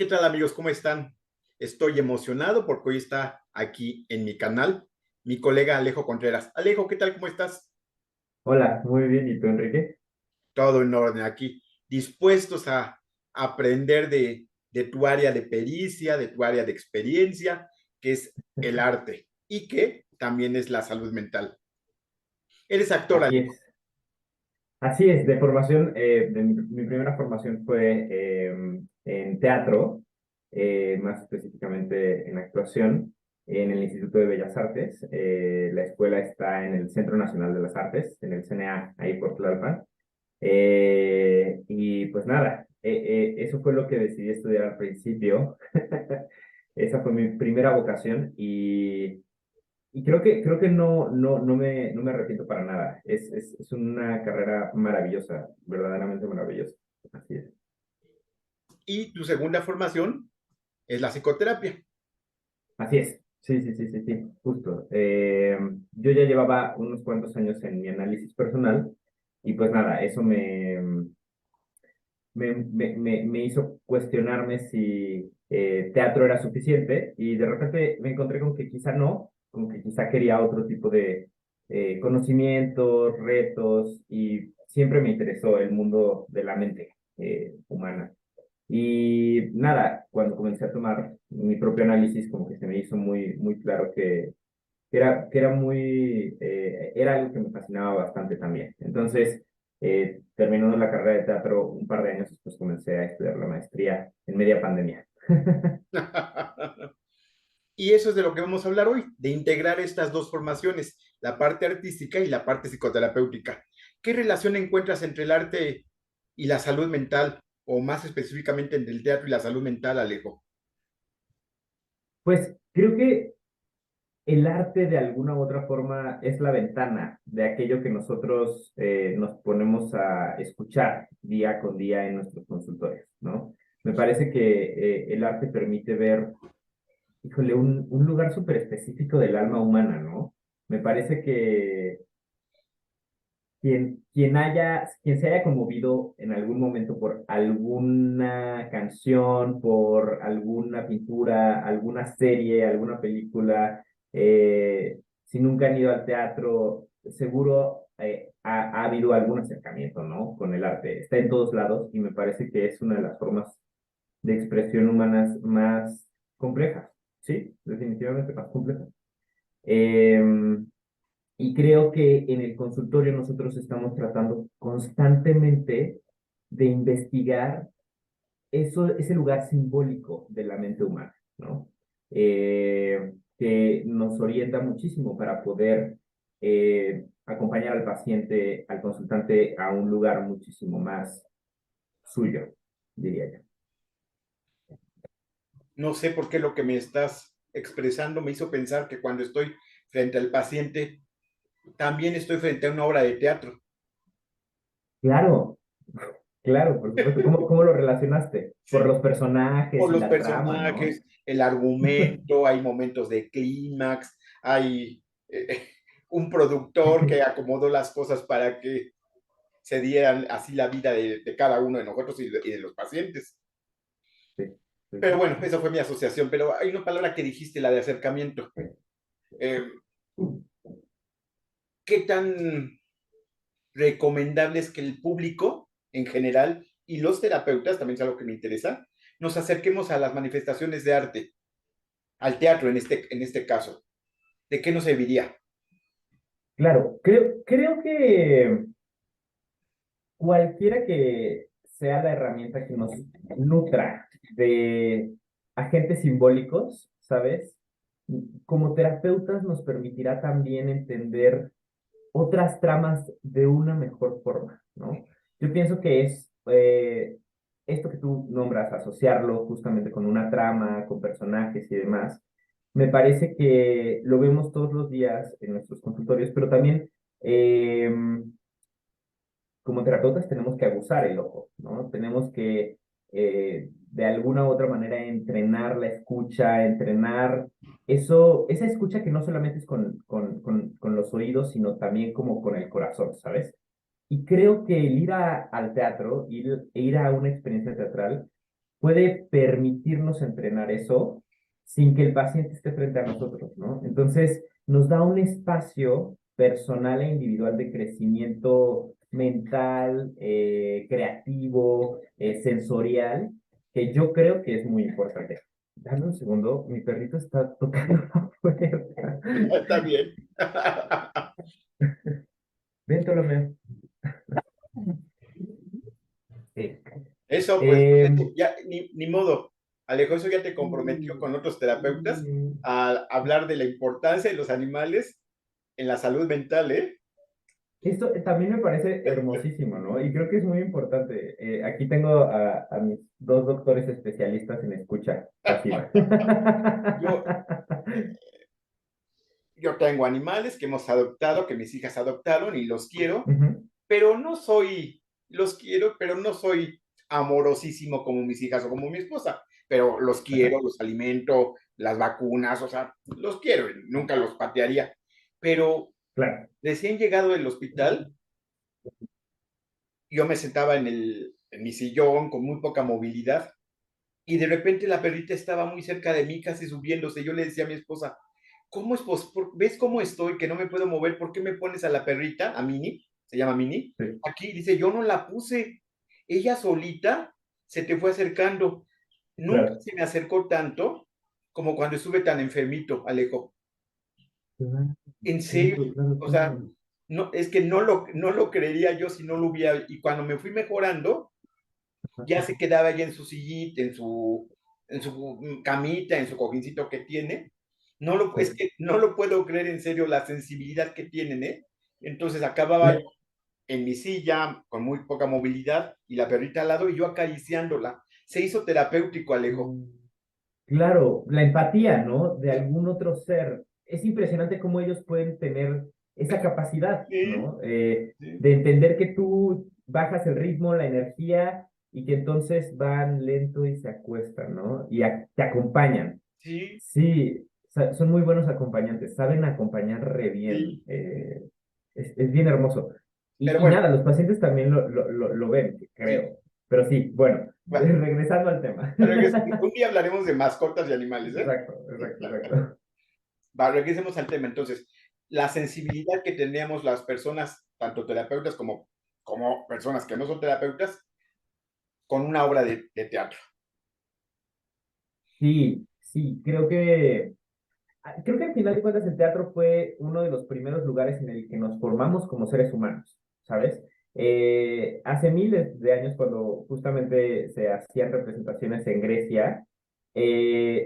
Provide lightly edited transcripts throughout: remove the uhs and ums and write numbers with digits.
¿Qué tal amigos? ¿Cómo están? Estoy emocionado porque hoy está aquí en mi canal mi colega Alejo Contreras. Alejo, ¿qué tal? ¿Cómo estás? Hola, muy bien. ¿Y tú, Enrique? Todo en orden aquí, dispuestos a aprender de tu área de pericia, de tu área de experiencia, que es el arte y que también es la salud mental. Eres actor, Así Alejo. es. Así es. De formación, mi primera formación fue en teatro, más específicamente en actuación, en el Instituto de Bellas Artes. La escuela está en el Centro Nacional de las Artes, en el CNA, ahí por Tlalpan. Y pues nada, eso fue lo que decidí estudiar al principio. Esa fue mi primera vocación y creo que no me arrepiento para nada. Es una carrera maravillosa, verdaderamente maravillosa. Así es. Y tu segunda formación es la psicoterapia. Así es. Sí, sí, sí, sí, sí, justo. Yo ya llevaba unos cuantos años en mi análisis personal y pues nada, eso me hizo cuestionarme si teatro era suficiente y de repente me encontré con que quizá no, con que quizá quería otro tipo de conocimientos, retos y siempre me interesó el mundo de la mente humana. Y nada, cuando comencé a tomar mi propio análisis, como que se me hizo muy, muy claro era algo que me fascinaba bastante también. Entonces, terminando la carrera de teatro, un par de años después comencé a estudiar la maestría en media pandemia. Y eso es de lo que vamos a hablar hoy, de integrar estas dos formaciones, la parte artística y la parte psicoterapéutica. ¿Qué relación encuentras entre el arte y la salud mental, o más específicamente entre el teatro y la salud mental, Alejo? Pues creo que el arte de alguna u otra forma es la ventana de aquello que nosotros nos ponemos a escuchar día con día en nuestros consultorios, ¿no? Me parece que el arte permite ver, híjole, un lugar súper específico del alma humana, ¿no? Me parece que quien se haya conmovido en algún momento por alguna canción, por alguna pintura, alguna serie, alguna película, si nunca han ido al teatro, seguro ha habido algún acercamiento, ¿no? Con el arte. Está en todos lados y me parece que es una de las formas de expresión humanas más complejas, ¿sí? Definitivamente más complejas. Em, y creo que en el consultorio nosotros estamos tratando constantemente de investigar ese lugar simbólico de la mente humana, ¿no? Que nos orienta muchísimo para poder acompañar al paciente, al consultante, a un lugar muchísimo más suyo, diría yo. No sé por qué lo que me estás expresando me hizo pensar que cuando estoy frente al paciente, también estoy frente a una obra de teatro. Claro, claro, por supuesto. ¿Cómo lo relacionaste? Por Sí, los personajes por y los la trama, ¿no? personajes, el argumento, hay momentos de clímax, hay un productor que acomodó las cosas para que se dieran así la vida de cada uno de nosotros y de los pacientes. Sí, sí, Pero sí, bueno, esa fue mi asociación. Pero hay una palabra que dijiste, la de acercamiento. Eh, ¿Qué tan recomendable es que el público en general y los terapeutas, también es algo que me interesa, nos acerquemos a las manifestaciones de arte, al teatro en este caso? ¿De qué nos serviría? claro, creo que cualquiera que sea la herramienta que nos nutra de agentes simbólicos, ¿sabes? Como terapeutas nos permitirá también entender otras tramas de una mejor forma, ¿no? Yo pienso que es esto que tú nombras, asociarlo justamente con una trama, con personajes y demás, me parece que lo vemos todos los días en nuestros consultorios, pero también eh, como terapeutas tenemos que abusar el ojo, ¿no? Tenemos que de alguna u otra manera entrenar la escucha, entrenar esa escucha que no solamente es con los oídos, sino también como con el corazón, ¿sabes? Y creo que el ir al teatro, ir a una experiencia teatral, puede permitirnos entrenar eso sin que el paciente esté frente a nosotros, ¿no? Entonces, nos da un espacio personal e individual de crecimiento mental, creativo, sensorial, que yo creo que es muy importante. Dame un segundo, mi perrito está tocando la puerta. Está bien. Ven, Ptolomeo. Sí. Eso, pues, Em, ya, ni modo. Alejo, eso ya te comprometió con otros terapeutas a hablar de la importancia de los animales en la salud mental, ¿eh? Esto también me parece hermosísimo, ¿no? Y creo que es muy importante. Aquí tengo a mis dos doctores especialistas en escucha pasiva. Yo, yo tengo animales que hemos adoptado, que mis hijas adoptaron y los quiero, Ujú, pero no soy, los quiero, pero no soy amorosísimo como mis hijas o como mi esposa, pero los quiero, ajá, los alimento, las vacunas, o sea, los quiero, nunca los patearía. Pero claro. recién llegado del hospital, yo me sentaba en mi sillón con muy poca movilidad y de repente la perrita estaba muy cerca de mí, casi subiéndose. Yo le decía a mi esposa, ¿cómo es ¿ves cómo estoy? Que no me puedo mover. ¿Por qué me pones a la perrita, a Mini? Se llama Mini. Sí. Aquí dice, yo no la puse. Ella solita se te fue acercando. Nunca Claro. se me acercó tanto como cuando estuve tan enfermito, Alejo. Claro, En serio, claro, claro, o sea, claro. no, es que no lo creería yo si no lo hubiera. Y cuando me fui mejorando, ya se quedaba ya en su sillita, en su camita, en su cojincito que tiene. Es Sí. que no lo puedo creer en serio la sensibilidad que tienen, ¿eh? Entonces acababa yo La- en mi silla con muy poca movilidad y la perrita al lado y yo acariciándola. Se hizo terapéutico, Alejo. Claro, la empatía, ¿no? De algún otro ser. Es impresionante cómo ellos pueden tener esa capacidad, Sí, ¿no? sí, De entender que tú bajas el ritmo, la energía, y que entonces van lento y se acuestan, ¿no? Y te acompañan. sí, Sí, son muy buenos acompañantes, saben acompañar re bien. sí. Es bien hermoso. Pero Y bueno, nada, los pacientes también lo ven, sí. creo. Pero sí, bueno, Va, regresando al tema. un día hablaremos de mascotas y animales, ¿eh? Exacto, exacto, exacto. Va, regresemos al tema. Entonces, la sensibilidad que tenemos las personas, tanto terapeutas como personas que no son terapeutas, con una obra de teatro. Sí, sí, creo que al final de cuentas el teatro fue uno de los primeros lugares en el que nos formamos como seres humanos, ¿sabes? Hace miles de años, cuando justamente se hacían representaciones en Grecia,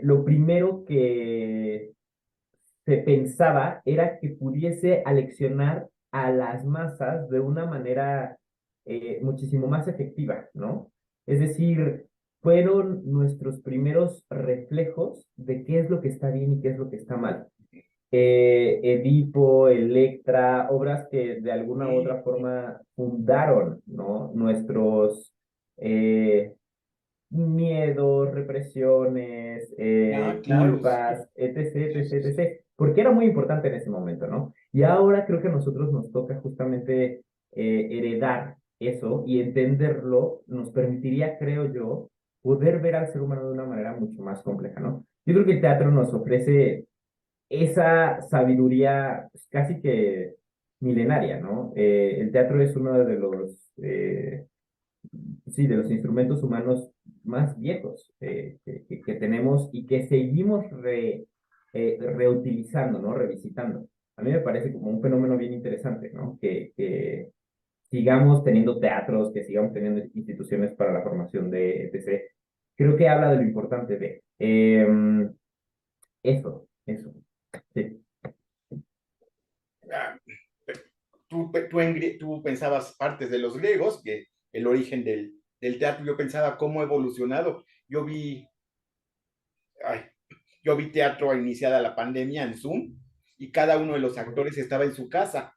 lo primero que se pensaba era que pudiese aleccionar a las masas de una manera muchísimo más efectiva, ¿no? Es decir, fueron nuestros primeros reflejos de qué es lo que está bien y qué es lo que está mal. Edipo, Electra, obras que de alguna u otra forma fundaron, ¿no? Nuestros eh, miedos, represiones, Ah, claro, sí, culpas, etc., sí, sí, etc., sí. etc., porque era muy importante en ese momento, ¿no? Y ahora creo que a nosotros nos toca justamente heredar eso y entenderlo, nos permitiría, creo yo, poder ver al ser humano de una manera mucho más compleja, ¿no? Yo creo que el teatro nos ofrece esa sabiduría pues, casi que milenaria, ¿no? El teatro es uno de los sí, de los instrumentos humanos más viejos que tenemos y que seguimos reutilizando, ¿no? Revisitando. A mí me parece como un fenómeno bien interesante, ¿no? Que sigamos teniendo teatros, que sigamos teniendo instituciones para la formación de etc. Creo que habla de lo importante de eso, sí. Ah, tú pensabas partes de los griegos, que el origen del teatro, yo pensaba cómo ha evolucionado. Ay, yo vi teatro iniciada la pandemia en Zoom y cada uno de los actores estaba en su casa.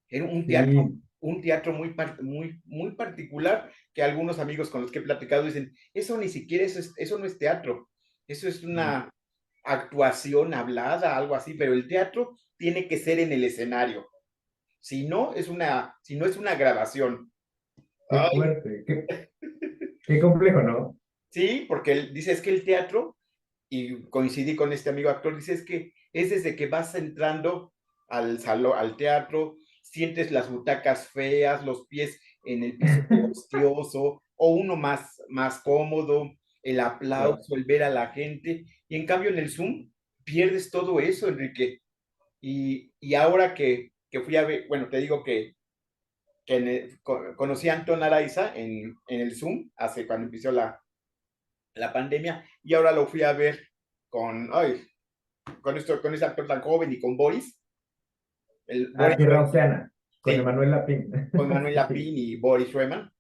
Era Sí, un teatro muy particular que algunos amigos con los que he platicado dicen, eso ni siquiera eso no es teatro, eso es una actuación hablada, algo así, pero el teatro tiene que ser en el escenario. Si no es una grabación. qué Ay, fuerte, qué complejo, ¿no? Sí, porque él dice, es que el teatro, y coincidí con este amigo actor, dice, es que es desde que vas entrando al salón, al teatro, sientes las butacas feas, los pies en el piso pegostioso, o uno más cómodo, el Claro. aplauso, el ver a la gente, y en cambio en el Zoom pierdes todo eso, Enrique. Y ahora que fui a ver, bueno, te digo que conocí a Anton Araiza en el Zoom, hace cuando empezó la pandemia, y ahora lo fui a ver con, ay, con este actor tan joven y con Boris, el A Boris Tierra Schreman, Océana, con sí, Emanuel Lapín. con Manuel Sí, Lapin y Boris Schreman,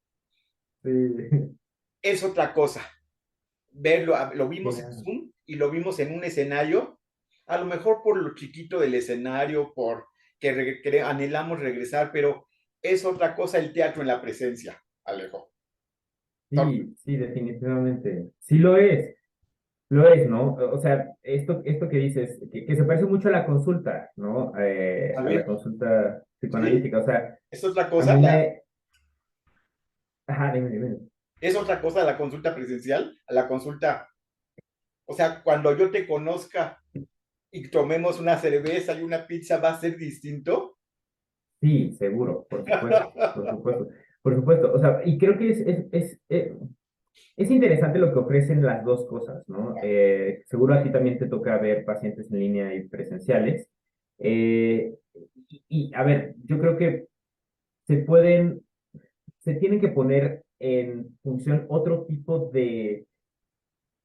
sí. es otra cosa. Verlo, lo vimos en Claro. Zoom y lo vimos en un escenario, a lo mejor por lo chiquito del escenario, por que anhelamos regresar, pero es otra cosa el teatro en la presencia, Alejo. Sí, sí, definitivamente. Sí lo es, ¿no? O sea, esto que dices, que se parece mucho a la consulta, ¿no? A A la ver, consulta sí, psicoanalítica. O sea, es otra a cosa, mí me... Ajá, dime, dime. es otra cosa la consulta presencial, a la consulta, o sea, cuando yo te conozca y tomemos una cerveza y una pizza, ¿va a ser distinto? Sí, seguro, por supuesto, por supuesto, por supuesto. O sea, y creo que es interesante lo que ofrecen las dos cosas, ¿no? Seguro a ti también te toca ver pacientes en línea y presenciales. Eh, a ver, yo creo que se pueden, se tienen que poner en función otro tipo de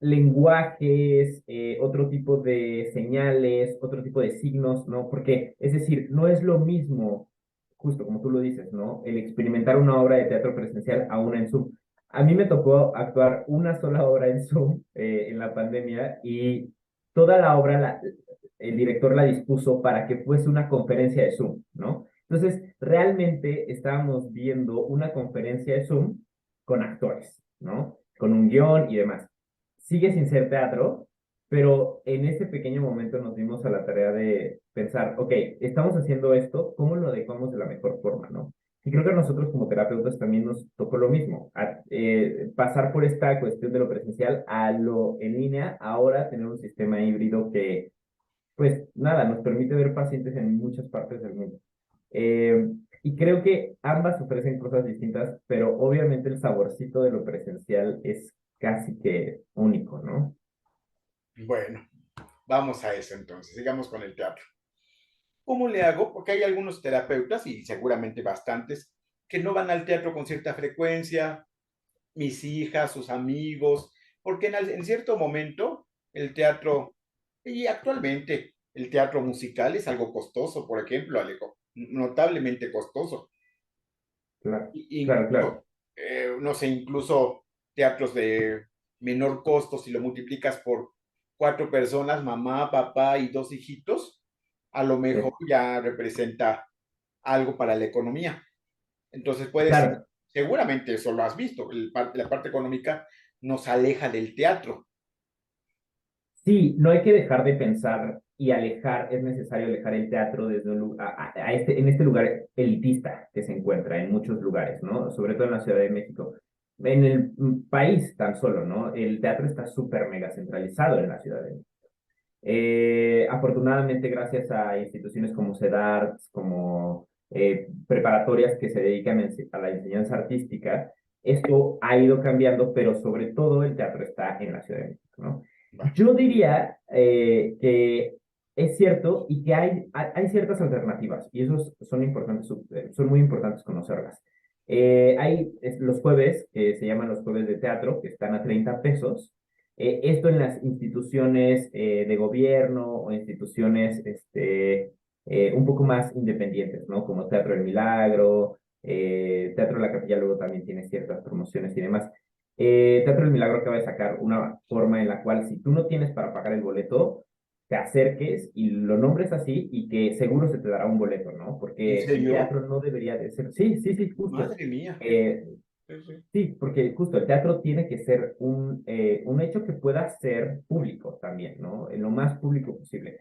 lenguajes, otro tipo de señales, otro tipo de signos, ¿no? Porque, es decir, no es lo mismo, justo como tú lo dices, ¿no? El experimentar una obra de teatro presencial a una en Zoom. A mí me tocó actuar una sola obra en Zoom en la pandemia y toda la obra el director la dispuso para que fuese una conferencia de Zoom, ¿no? Entonces, realmente estábamos viendo una conferencia de Zoom con actores, ¿no? Con un guión y demás. Sigue sin ser teatro, pero en ese pequeño momento nos dimos a la tarea de pensar, ok, estamos haciendo esto, ¿cómo lo adecuamos de la mejor forma, no? Y creo que a nosotros como terapeutas también nos tocó lo mismo, pasar por esta cuestión de lo presencial a lo en línea, ahora tener un sistema híbrido que, pues nada, nos permite ver pacientes en muchas partes del mundo. Eh, y creo que ambas ofrecen cosas distintas, pero obviamente el saborcito de lo presencial es casi que único, ¿no? Bueno, vamos a eso entonces, sigamos con el teatro. ¿Cómo le hago? Porque hay algunos terapeutas, y seguramente bastantes, que no van al teatro con cierta frecuencia, mis hijas, sus amigos, porque en cierto momento el teatro, y actualmente el teatro musical es algo costoso, por ejemplo, Alejo, notablemente costoso. Claro, claro, claro. Incluso, no sé, incluso teatros de menor costo, si lo multiplicas por cuatro personas, mamá, papá y dos hijitos, a lo mejor Sí. ya representa algo para la economía. Entonces puede ser, Claro, seguramente eso lo has visto, la parte económica nos aleja del teatro. sí, no hay que dejar de pensar y alejar, es necesario alejar el teatro desde un lugar, en este lugar elitista que se encuentra en muchos lugares, ¿no? Sobre todo en la Ciudad de México. En el país tan solo, ¿no? El teatro está súper mega centralizado en la Ciudad de México. Afortunadamente, gracias a instituciones como CEDARTS, como preparatorias que se dedican a la enseñanza artística, esto ha ido cambiando, pero sobre todo el teatro está en la Ciudad de México, ¿no? Yo diría que es cierto y que hay ciertas alternativas y esos son importantes, son muy importantes conocerlas. Los jueves, que se llaman los jueves de teatro, que están a 30 pesos. Esto en las instituciones de gobierno o instituciones un poco más independientes, ¿no? Como Teatro del Milagro, Teatro de la Capilla luego también tiene ciertas promociones y demás. Teatro del Milagro acaba de sacar una forma en la cual si tú no tienes para pagar el boleto, te acerques y lo nombres así y que seguro se te dará un boleto, ¿no? ¿En Porque el serio? teatro no debería de ser, sí, sí, sí, justo. Madre mía. Eh, Sí, sí. Sí, porque justo el teatro tiene que ser un hecho que pueda ser público también, ¿no? En lo más público posible.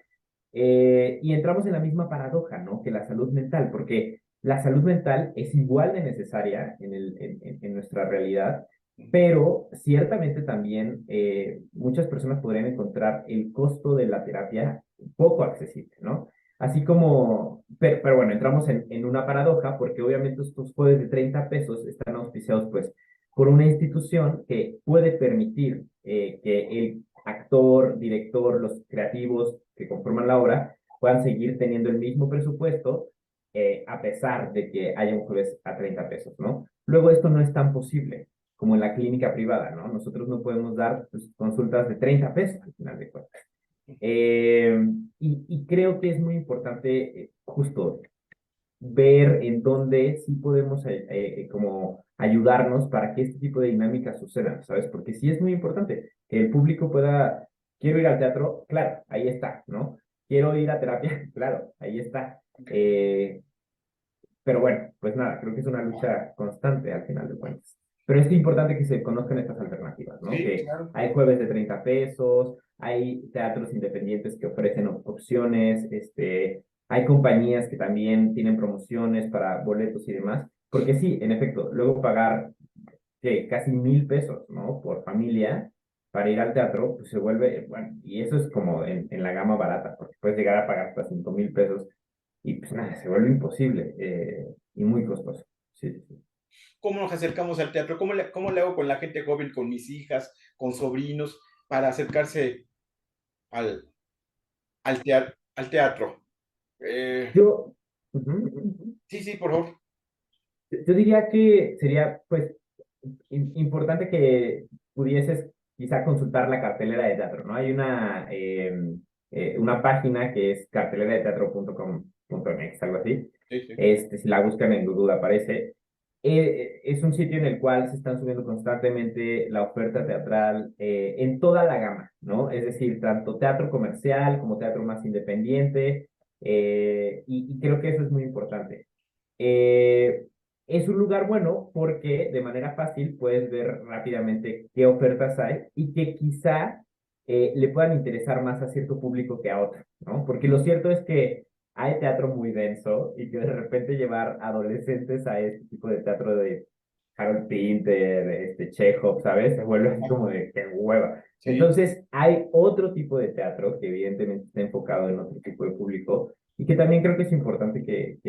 Y entramos en la misma paradoja, ¿no? Que la salud mental, porque la salud mental es igual de necesaria en nuestra realidad Pero ciertamente también muchas personas podrían encontrar el costo de la terapia poco accesible, ¿no? Así como, pero bueno, entramos en una paradoja porque obviamente estos juegos de 30 pesos están auspiciados pues por una institución que puede permitir que el actor, director, los creativos que conforman la obra puedan seguir teniendo el mismo presupuesto a pesar de que haya un jueves a 30 pesos, ¿no? Luego esto no es tan posible como en la clínica privada, ¿no? Nosotros no podemos dar pues, consultas de 30 pesos al final de cuentas. Eh, y creo que es muy importante justo ver en dónde sí podemos como ayudarnos para que este tipo de dinámicas sucedan, ¿sabes? Porque sí es muy importante que el público pueda, quiero ir al teatro, claro, ahí está, ¿no? Quiero ir a terapia, claro, ahí está. Pero bueno, pues nada, creo que es una lucha constante al final de cuentas. Pero es importante que se conozcan estas alternativas, ¿no? Sí, Que claro. hay jueves de 30 pesos, hay teatros independientes que ofrecen opciones, hay compañías que también tienen promociones para boletos y demás. Porque sí, en efecto, luego pagar que casi 1,000 pesos, ¿no? Por familia para ir al teatro, pues se vuelve, bueno, y eso es como en la gama barata, porque puedes llegar a pagar hasta 5,000 pesos y pues nada, se vuelve imposible y muy costoso. Sí, sí, sí. ¿Cómo nos acercamos al teatro? Cómo le hago con la gente joven, con mis hijas, con sobrinos, para acercarse al, al teatro? Yo, ujú, ujú. Sí, sí, por favor. Yo diría que sería pues importante que pudieses quizá consultar la cartelera de teatro, ¿no? Hay una página que es carteleradeteatro.com.mx, algo así. Sí, sí. Si la buscan en Google aparece. Es un sitio en el cual se están subiendo constantemente la oferta teatral en toda la gama, ¿no? Es decir, tanto teatro comercial como teatro más independiente, y creo que eso es muy importante. Eh, es un lugar bueno porque de manera fácil puedes ver rápidamente qué ofertas hay y que quizá le puedan interesar más a cierto público que a otro, ¿no? Porque lo cierto es que hay teatro muy denso y que de repente llevar adolescentes a este tipo de teatro de Harold Pinter, Chekhov, ¿sabes? Se vuelve así como de qué hueva. Sí. Entonces, hay otro tipo de teatro que evidentemente está enfocado en otro tipo de público y que también creo que es importante que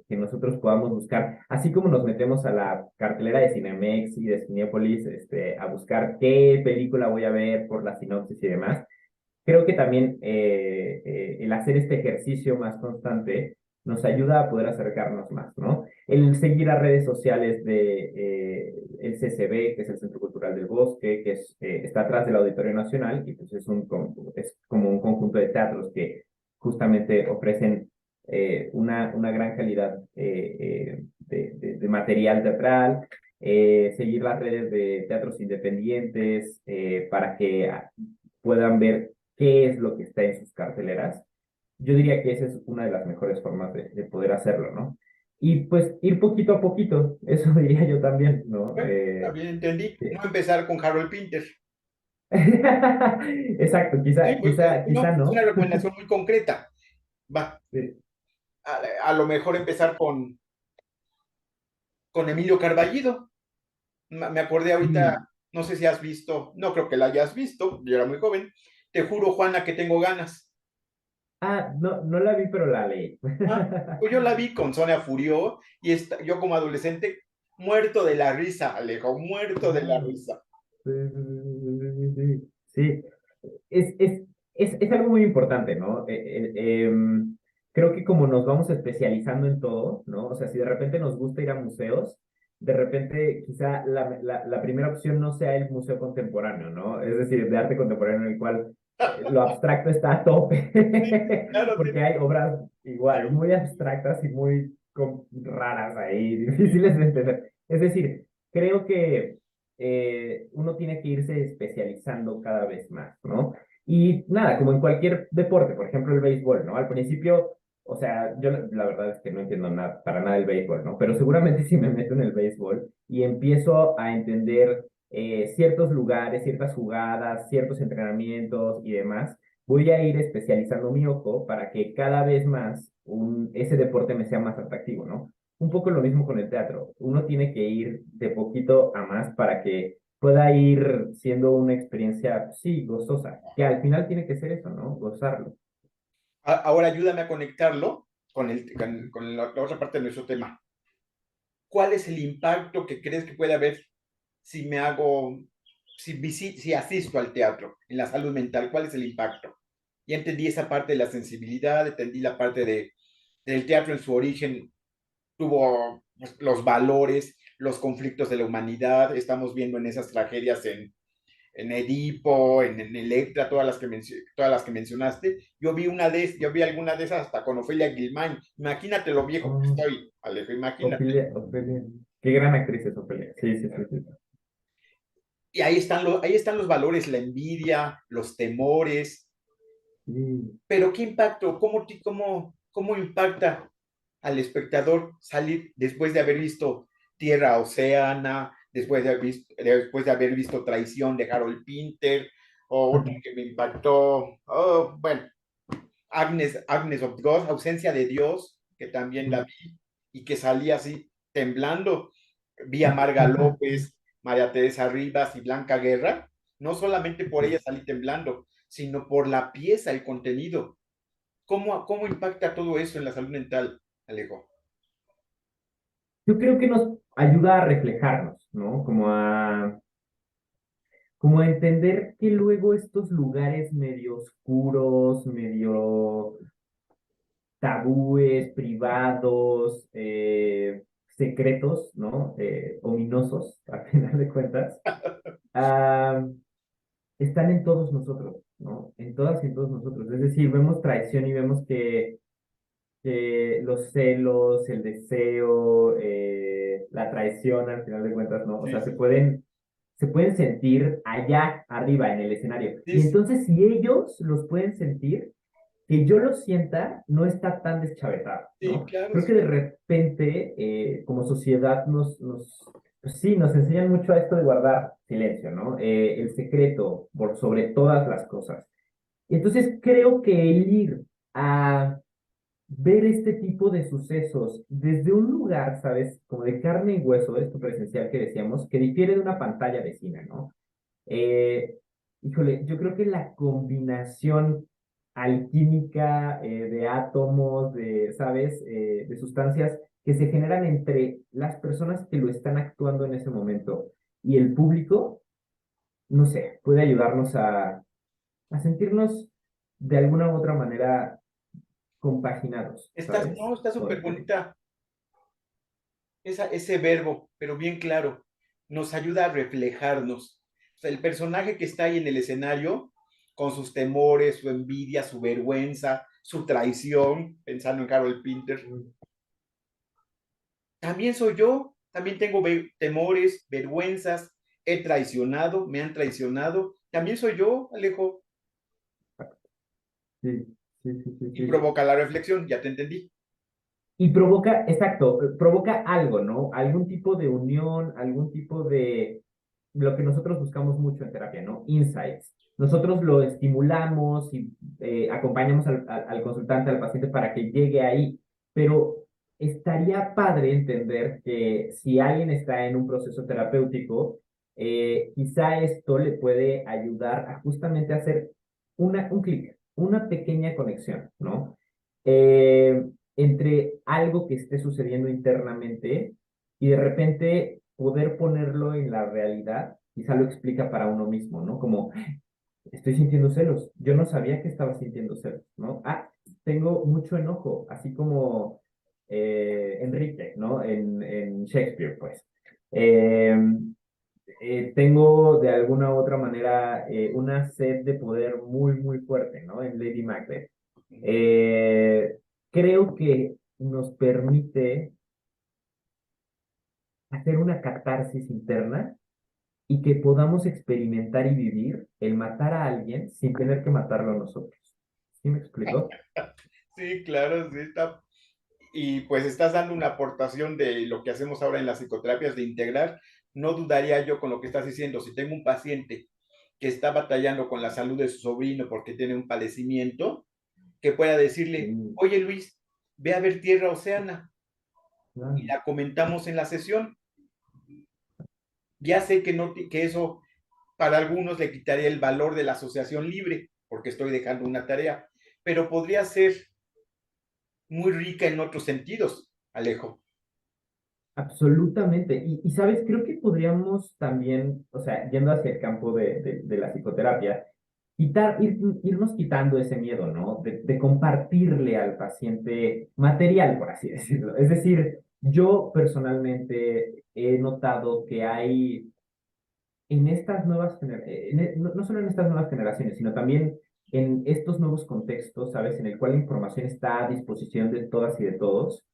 nosotros podamos buscar, así como nos metemos a la cartelera de Cinemex y de Cinépolis, a buscar qué película voy a ver por la sinopsis y demás. Creo que también el hacer este ejercicio más constante nos ayuda a poder acercarnos más, ¿no? El seguir las redes sociales de el CCB, que es el Centro Cultural del Bosque, que está atrás del Auditorio Nacional, y pues es como un conjunto de teatros que justamente ofrecen una gran calidad de material teatral, seguir las redes de teatros independientes para que puedan ver qué es lo que está en sus carteleras. Yo diría que esa es una de las mejores formas de poder hacerlo, ¿no? Y pues ir poquito a poquito, eso diría yo también, ¿no? Bueno, está bien, entendí. No empezar con Harold Pinter. Exacto, Sí, pues, quizá es una no. recomendación muy concreta. Va, Sí. a lo mejor empezar con Emilio Carballido. Me acordé ahorita, Sí. no sé si has visto, no creo que la hayas visto, yo era muy joven. Te juro, Juana, que tengo ganas. Ah, no, no la vi, pero la leí. Ah, pues yo la vi con Sonia Furió y yo como adolescente muerto de la risa, Alejo, muerto de la Claro. risa. Sí, sí, sí, sí, sí. Sí, es, es, es algo muy importante, ¿no? Creo que como nos vamos especializando en todo, ¿no? O sea, si de repente nos gusta ir a museos, de repente quizá la primera opción no sea el museo contemporáneo, ¿no? Es decir, de arte contemporáneo en el cual lo abstracto está a tope, Claro, porque hay obras igual, muy abstractas y muy raras ahí, difíciles de entender. Es decir, creo que uno tiene que irse especializando cada vez más, ¿no? Y nada, como en cualquier deporte, por ejemplo el béisbol, ¿no? Al principio, o sea, yo la verdad es que no entiendo nada, para nada el béisbol, ¿no? Pero seguramente si me meto en el béisbol y empiezo a entender ciertos lugares, ciertas jugadas, ciertos entrenamientos y demás, voy a ir especializando mi ojo para que cada vez más ese deporte me sea más atractivo, ¿no? un poco lo mismo con el teatro. Uno tiene que ir de poquito a más para que pueda ir siendo una experiencia, sí, gozosa, que al final tiene que ser eso, ¿no? Gozarlo. Ahora ayúdame a conectarlo con la otra parte de nuestro tema. ¿Cuál es el impacto que crees que puede haber si me hago, si asisto al teatro en la salud mental? ¿Cuál es el impacto? Ya entendí esa parte de la sensibilidad, entendí la parte del teatro en su origen, tuvo pues, los valores, los conflictos de la humanidad, estamos viendo en esas tragedias en Edipo, en Electra, todas las que mencionaste. Yo vi alguna de esas hasta con Ofelia Guilmán. Imagínate lo viejo que Oh, estoy, Alejo, imagínate. Ofelia, Ofelia. Qué gran actriz es Ofelia. Sí, sí, sí, sí. Y ahí están los valores, la envidia, los temores. Sí. Pero ¿qué impacto? ¿Cómo impacta al espectador salir después de haber visto Tierra Oceana, después de haber visto Traición de Harold Pinter, o otra que me impactó, oh, bueno, Agnes of God, Ausencia de Dios, que también la vi y que salí así temblando. Vi a Marga López, María Teresa Rivas y Blanca Guerra. No solamente por ella salí temblando, sino por la pieza, el contenido. ¿Cómo impacta todo eso en la salud mental, Alejo? Yo creo que nos ayuda a reflejarnos, ¿no? Como a entender que luego estos lugares medio oscuros, medio tabúes, privados, secretos, ¿no? Ominosos, a final de cuentas, ah, están en todos nosotros, ¿no? En todas y en todos nosotros. Es decir, vemos traición y vemos que los celos, el deseo, la traición, al final de cuentas, ¿no? O Sí, sea, sí, se pueden sentir allá arriba en el escenario. sí, Y sí, entonces, si ellos los pueden sentir, que yo lo sienta no está tan deschavetado, sí, ¿no? claro, Creo que sí. de repente, como sociedad, pues sí, nos enseñan mucho a esto de guardar silencio, ¿no? El secreto por sobre todas las cosas. Entonces, creo que el ir a ver este tipo de sucesos desde un lugar, ¿sabes? Como de carne y hueso, esto presencial que decíamos, que difiere de una pantalla de cine, ¿no? Eh, híjole, yo creo que la combinación alquímica de átomos, ¿sabes? De sustancias que se generan entre las personas que lo están actuando en ese momento y el público, no sé, puede ayudarnos a sentirnos de alguna u otra manera compaginados, ¿sabes? Está súper bonita ese verbo, pero bien claro. Nos ayuda a reflejarnos. O sea, el personaje que está ahí en el escenario, con sus temores, su envidia, su vergüenza, su traición, pensando en Harold Pinter, también soy yo, también tengo temores, vergüenzas, he traicionado, me han traicionado, también soy yo, Alejo, Sí, sí, sí, sí, y sí. provoca la reflexión, ya te entendí. Y provoca, exacto, provoca algo, ¿no? Algún tipo de unión, algún tipo de lo que nosotros buscamos mucho en terapia, ¿no? Insights. Nosotros lo estimulamos y acompañamos al consultante, al paciente para que llegue ahí, pero estaría padre entender que si alguien está en un proceso terapéutico, quizá esto le puede ayudar a justamente hacer un clic, una pequeña conexión, ¿no? Entre algo que esté sucediendo internamente y de repente poder ponerlo en la realidad, quizá lo explica para uno mismo, ¿no? Como, estoy sintiendo celos, yo no sabía que estaba sintiendo celos, ¿no? Ah, tengo mucho enojo, así como Enrique, ¿no? En Shakespeare, pues. Eh, tengo de alguna u otra manera una sed de poder muy, muy fuerte, ¿no? En Lady Macbeth. Eh, creo que nos permite hacer una catarsis interna y que podamos experimentar y vivir el matar a alguien sin tener que matarlo a nosotros. ¿Sí me explico? Sí, claro, sí está. Y pues estás dando una aportación de lo que hacemos ahora en las psicoterapias de integrar. No dudaría yo con lo que estás diciendo. Si tengo un paciente que está batallando con la salud de su sobrino porque tiene un padecimiento, que pueda decirle, Sí, oye Luis, ve a ver Tierra Oceana, claro. y la comentamos en la sesión. Ya sé que, no, que eso para algunos le quitaría el valor de la asociación libre, porque estoy dejando una tarea, pero podría ser muy rica en otros sentidos, Alejo. Absolutamente. Sabes, creo que podríamos también, o sea, yendo hacia el campo de la psicoterapia, irnos quitando ese miedo, ¿no? De compartirle al paciente material, por así decirlo. Es decir, yo personalmente he notado que hay en estas nuevas generaciones, no solo en estas nuevas generaciones, sino también en estos nuevos contextos, ¿sabes? En el cual la información está a disposición de todas y de todos,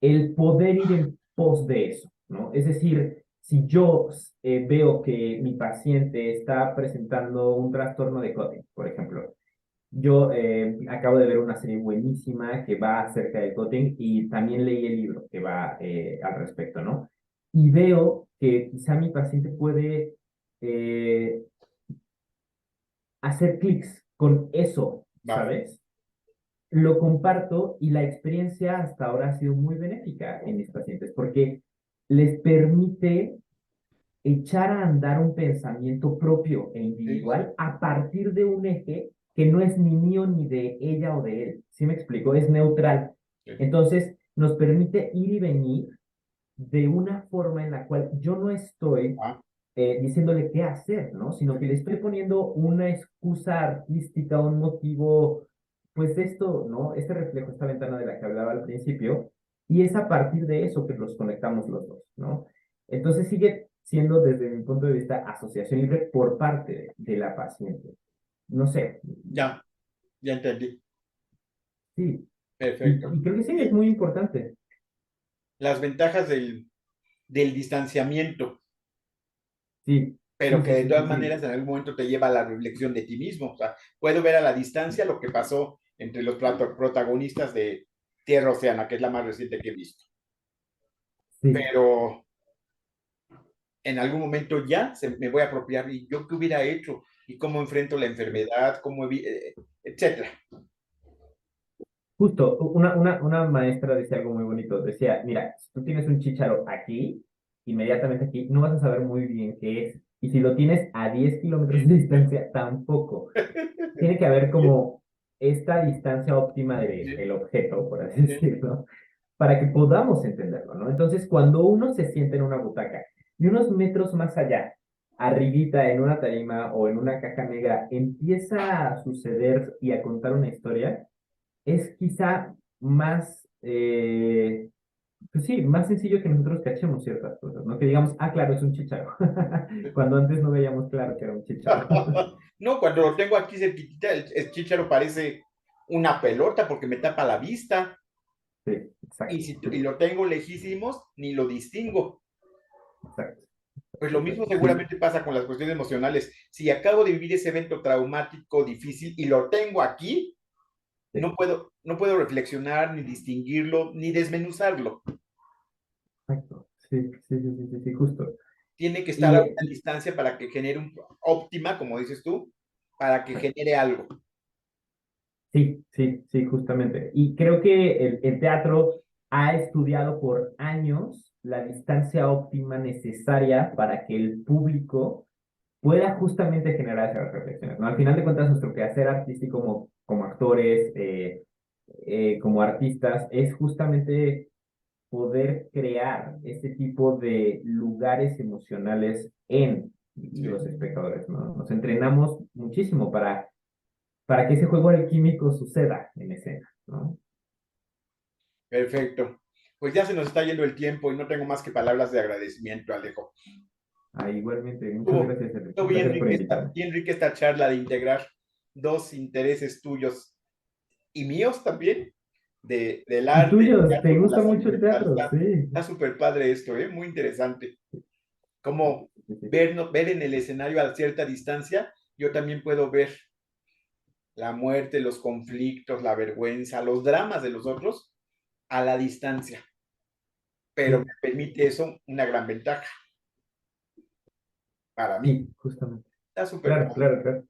el poder ir en pos de eso, ¿no? Es decir, si yo veo que mi paciente está presentando un trastorno de cutting, por ejemplo, yo acabo de ver una serie buenísima que va acerca del cutting y también leí el libro que va al respecto, ¿no? Y veo que quizá mi paciente puede eh, hacer clics con eso, Va. ¿sabes? Lo comparto y la experiencia hasta ahora ha sido muy benéfica en mis pacientes porque les permite echar a andar un pensamiento propio e Sí, sí, individual a partir de un eje que no es ni mío ni de ella o de él. ¿Sí me explico? Es neutral. sí. Entonces, nos permite ir y venir de una forma en la cual yo no estoy Ah, diciéndole qué hacer, ¿no? Sino que le estoy poniendo una excusa artística, un motivo, pues esto, ¿no? Este reflejo, esta ventana de la que hablaba al principio, y es a partir de eso que los conectamos los dos, ¿no? Entonces sigue siendo desde mi punto de vista asociación libre por parte de la paciente. No sé, ya, ya entendí. sí, Perfecto. y creo que sí, es Y muy importante. las ventajas del distanciamiento, Sí, pero sí, que sí, de sí, sí, todas sí. maneras en algún momento te lleva a la reflexión de ti mismo. O sea, puedo ver a la distancia lo que pasó entre los protagonistas de Tierra Océana, que es la más reciente que he visto. Sí. Pero en algún momento ya me voy a apropiar y yo qué hubiera hecho y cómo enfrento la enfermedad, etcétera. Justo, una maestra decía algo muy bonito. Decía, mira, si tú tienes un chícharo aquí, inmediatamente aquí, no vas a saber muy bien qué es. Y si lo tienes a 10 kilómetros de distancia, tampoco. Tiene que haber como esta distancia óptima del Sí, objeto, por así sí, decirlo, para que podamos entenderlo, ¿no? Entonces, cuando uno se siente en una butaca y unos metros más allá, arribita en una tarima o en una caja negra, empieza a suceder y a contar una historia, es quizá más, pues sí, más sencillo que nosotros cachemos ciertas cosas, ¿no? Que digamos, ah, claro, es un chícharo, sí. cuando antes no veíamos claro que era un chícharo. No, cuando lo tengo aquí cerquita, el chícharo parece una pelota porque me tapa la vista. Sí, Y, exacto, y lo tengo lejísimos, ni lo distingo. exacto, Pues lo mismo exacto. Sí, seguramente pasa con las cuestiones emocionales. Si acabo de vivir ese evento traumático, difícil, y lo tengo aquí, sí, no puedo reflexionar, ni distinguirlo, ni desmenuzarlo. exacto. Sí, sí, sí, sí, sí, sí, justo. Tiene que estar Y, a una distancia para que genere un óptima, como dices tú, para que genere algo. sí, sí, sí, justamente. Y creo que el teatro ha estudiado por años la distancia óptima necesaria para que el público pueda justamente generar esas reflexiones, ¿no? Al final de cuentas, nuestro quehacer artístico como actores, como artistas, es justamente poder crear ese tipo de lugares emocionales en Sí, los espectadores, ¿no? Nos entrenamos muchísimo para que ese juego alquímico suceda en escena, ¿no? perfecto. Pues ya se nos está yendo el tiempo y no tengo más que palabras de agradecimiento, Alejo. Ah, igualmente, muchas Estuvo, gracias, Enrique. estuvo Gracias por invitarme. bien rica esta charla de integrar dos intereses tuyos y míos también, del Y arte, del tuyos, ¿te teatro, con la gusta salud mucho el mental. teatro? Sí. Está súper padre esto, ¿eh? Muy interesante. Como Sí, sí. ver en el escenario a cierta distancia, yo también puedo ver la muerte, los conflictos, la vergüenza, los dramas de los otros a la distancia. Pero me Sí, permite eso una gran ventaja para mí. sí, justamente. Está súper Claro, padre. claro, claro.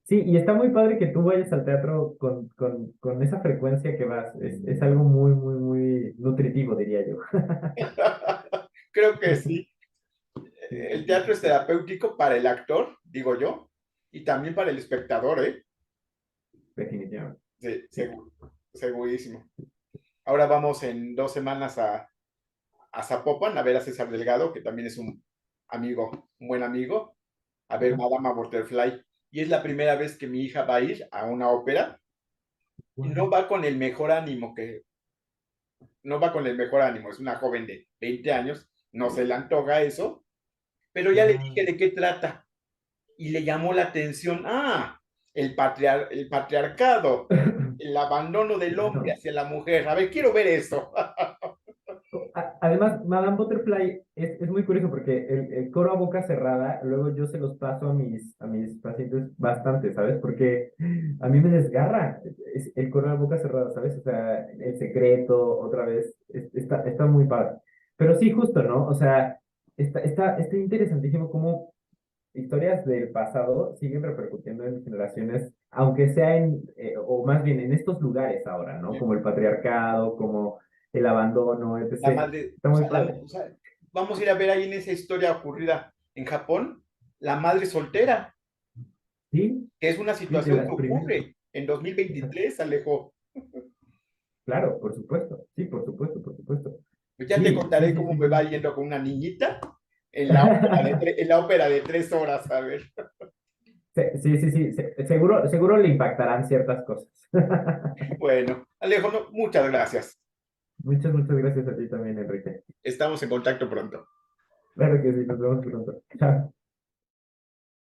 Sí, y está muy padre que tú vayas al teatro con esa frecuencia que vas. Es algo muy, muy, muy nutritivo, diría yo. Creo que sí. Sí, sí, El sí, teatro sí, es sí. terapéutico para el actor, digo yo, y también para el espectador, ¿eh? Definitivamente. Sí, Sí. segurísimo. Ahora vamos en 2 semanas a Zapopan a ver a César Delgado, que también es un amigo, un buen amigo, a ver Ajá. Madama Butterfly. Y es la primera vez que mi hija va a ir a una ópera y no Guau. va con el mejor ánimo, no va con el mejor ánimo, es una joven de 20 años, no se le antoja eso, pero ya le dije Claro. de qué trata y le llamó la atención, el patriarcado, el abandono del hombre Claro. hacia la mujer, a ver, quiero ver eso. Además, Madame Butterfly es muy curioso porque el coro a boca cerrada, luego yo se los paso a mis pacientes bastante, ¿sabes? Porque a mí me desgarra el coro a boca cerrada, ¿sabes? O sea, el secreto, otra vez, está muy padre. Pero sí, justo, ¿no? O sea, está interesantísimo cómo historias del pasado siguen repercutiendo en generaciones, aunque sea o más bien en estos lugares ahora, ¿no? Como el patriarcado, como el abandono, La etc. madre, Está o muy sea, padre. o sea, vamos a ir a ver ahí en esa historia ocurrida en Japón, la madre soltera, Sí, que es una sí, de situación que las primeras. ocurre en Exacto. 2023, Alejo. Claro, por supuesto. Sí, por supuesto, por supuesto. Ya te Sí, sí, contaré sí, cómo sí, me va sí. yendo con una niñita en la ópera en la ópera de 3 horas, a ver. Sí, sí, sí, seguro, seguro le impactarán ciertas cosas. Bueno, Alejo, muchas gracias. Muchas, muchas gracias a ti también, Enrique. Estamos en contacto pronto. Claro que sí, nos vemos pronto. Chao.